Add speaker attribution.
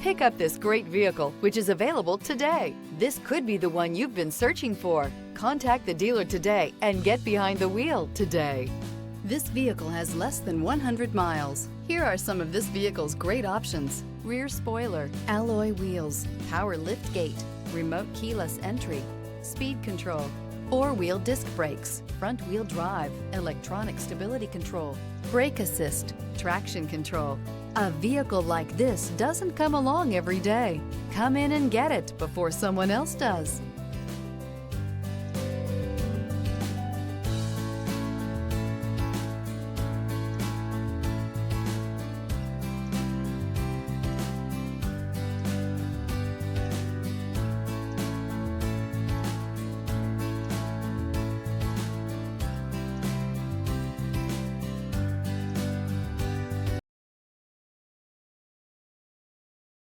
Speaker 1: Pick up this great vehicle, which is available today. This could be the one you've been searching for. Contact the dealer today and get behind the wheel today. This vehicle has less than 100 miles. Here are some of this vehicle's great options: rear spoiler, alloy wheels, power liftgate, remote keyless entry, speed control, four-wheel disc brakes, front-wheel drive, electronic stability control, brake assist, traction control. A vehicle like this doesn't come along every day. Come in and get it before someone else does.